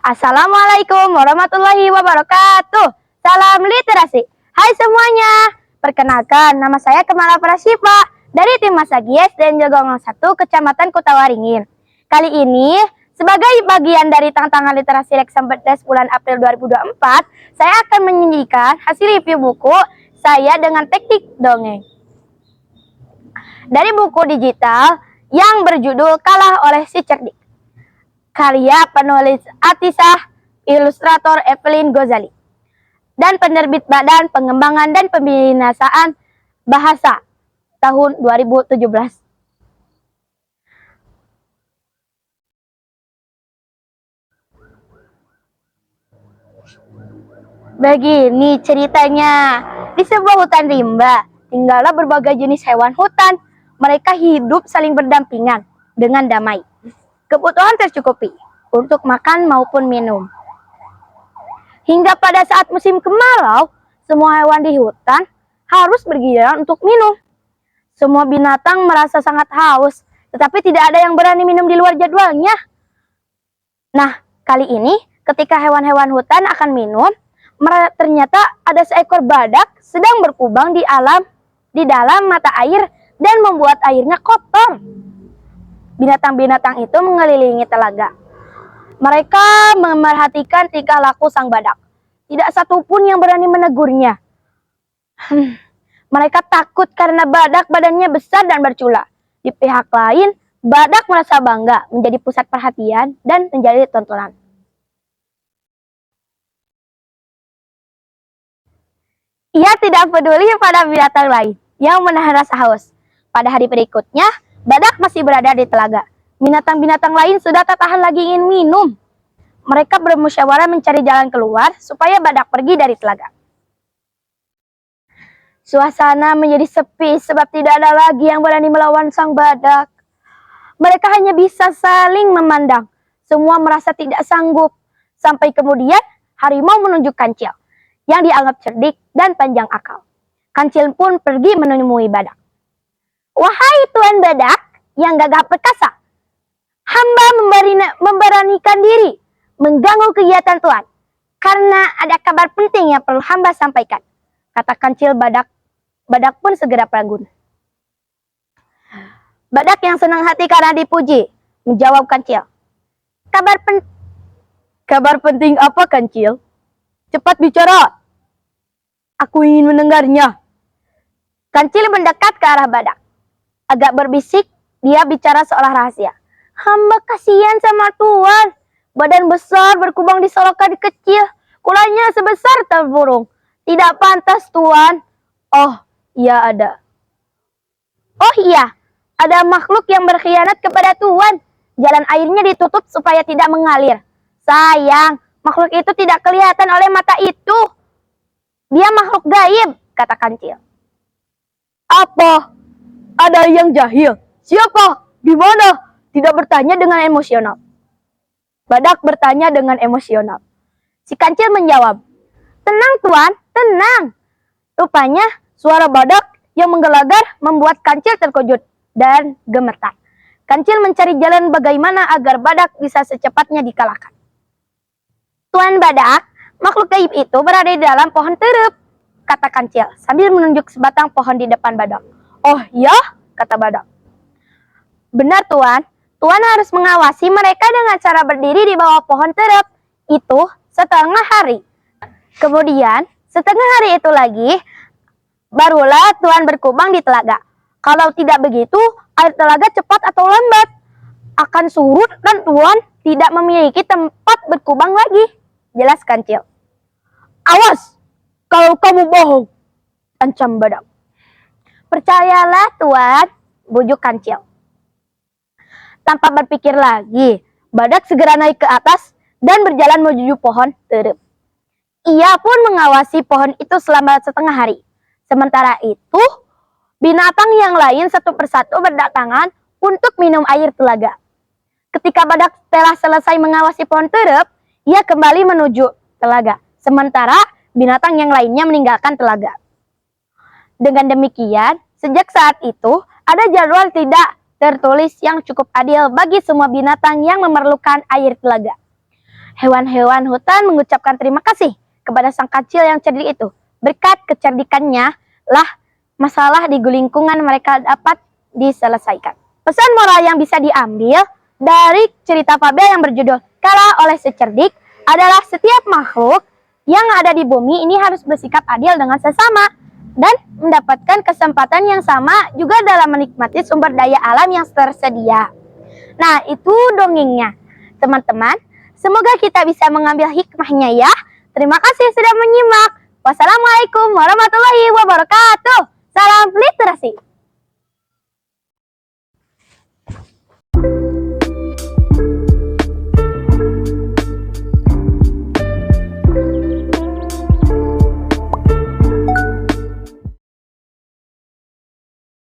Assalamualaikum warahmatullahi wabarakatuh. Salam literasi. Hai semuanya. Perkenalkan, nama saya Kemala Prasyifa dari tim Masa Gies dan Jogong 1 Kecamatan Kutawaringin. Kali ini, sebagai bagian dari tantangan literasi Leksan 14 bulan April 2024, saya akan menyajikan hasil review buku saya dengan teknik dongeng. Dari buku digital yang berjudul Kalah oleh si Cerdik. Karya penulis Atisah, ilustrator Evelyn Gozali, dan penerbit Badan Pengembangan dan Pembinaan Bahasa tahun 2017. Begini ceritanya, di sebuah hutan rimba, tinggallah berbagai jenis hewan hutan. Mereka hidup saling berdampingan dengan damai. Kebutuhan tercukupi untuk makan maupun minum. Hingga pada saat musim kemarau, semua hewan di hutan harus bergiliran untuk minum. Semua binatang merasa sangat haus, tetapi tidak ada yang berani minum di luar jadwalnya. Nah, kali ini ketika hewan-hewan hutan akan minum, ternyata ada seekor badak sedang berkubang di dalam mata air dan membuat airnya kotor. Binatang-binatang itu mengelilingi telaga. Mereka memerhatikan tingkah laku sang badak. Tidak satupun yang berani menegurnya. Mereka takut karena badak badannya besar dan bercula. Di pihak lain, badak merasa bangga menjadi pusat perhatian dan menjadi tontonan. Ia tidak peduli pada binatang lain yang menahan rasa haus. Pada hari berikutnya, badak masih berada di telaga. Binatang-binatang lain sudah tak tahan lagi ingin minum. Mereka bermusyawarah mencari jalan keluar supaya badak pergi dari telaga. Suasana menjadi sepi sebab tidak ada lagi yang berani melawan sang badak. Mereka hanya bisa saling memandang. Semua merasa tidak sanggup. Sampai kemudian harimau menunjuk Kancil yang dianggap cerdik dan panjang akal. Kancil pun pergi menemui badak. Wahai Tuan Badak yang gagah perkasa, hamba memberanikan diri mengganggu kegiatan Tuan karena ada kabar penting yang perlu hamba sampaikan, kata Kancil badak. Badak pun segera bangun. Badak yang senang hati karena dipuji menjawab Kancil. Kabar penting apa, Kancil? Cepat bicara. Aku ingin mendengarnya. Kancil mendekat ke arah badak. Agak berbisik, dia bicara seolah rahasia. Hamba kasihan sama Tuan. Badan besar berkubang di solokan kecil. Kulanya sebesar burung. Tidak pantas, Tuan. Oh, iya ada. Oh iya, ada makhluk yang berkhianat kepada Tuan. Jalan airnya ditutup supaya tidak mengalir. Sayang, makhluk itu tidak kelihatan oleh mata itu. Dia makhluk gaib, kata Kancil. Apa? Ada yang jahil. Siapa? Di mana? Tidak bertanya dengan emosional. Badak bertanya dengan emosional. Si Kancil menjawab, tenang Tuan, tenang. Rupanya suara badak yang menggelagar membuat Kancil terkejut dan gemetar. Kancil mencari jalan bagaimana agar badak bisa secepatnya dikalahkan. Tuan Badak, makhluk gaib itu berada di dalam pohon terep, kata Kancil sambil menunjuk sebatang pohon di depan badak. Oh ya, kata badak. Benar Tuan, Tuan harus mengawasi mereka dengan cara berdiri di bawah pohon terep. Itu setengah hari. Kemudian, setengah hari itu lagi, barulah Tuan berkubang di telaga. Kalau tidak begitu, air telaga cepat atau lambat akan surut dan Tuan tidak memiliki tempat berkubang lagi, jelas Kancil. Awas, kalau kamu bohong, ancam badak. Percayalah Tuan, bujuk Kancil. Tanpa berpikir lagi, badak segera naik ke atas dan berjalan menuju pohon terep. Ia pun mengawasi pohon itu selama setengah hari. Sementara itu, binatang yang lain satu persatu berdatangan untuk minum air telaga. Ketika badak telah selesai mengawasi pohon terep, ia kembali menuju telaga. Sementara binatang yang lainnya meninggalkan telaga. Dengan demikian, sejak saat itu, ada jadwal tidak tertulis yang cukup adil bagi semua binatang yang memerlukan air telaga. Hewan-hewan hutan mengucapkan terima kasih kepada sang kancil yang cerdik itu. Berkat kecerdikannya lah masalah di lingkungan mereka dapat diselesaikan. Pesan moral yang bisa diambil dari cerita fabel yang berjudul Kalah oleh si Cerdik adalah setiap makhluk yang ada di bumi ini harus bersikap adil dengan sesama dan mendapatkan kesempatan yang sama juga dalam menikmati sumber daya alam yang tersedia. Nah, itu dongengnya. Teman-teman, semoga kita bisa mengambil hikmahnya ya. Terima kasih sudah menyimak. Wassalamualaikum warahmatullahi wabarakatuh. Salam literasi.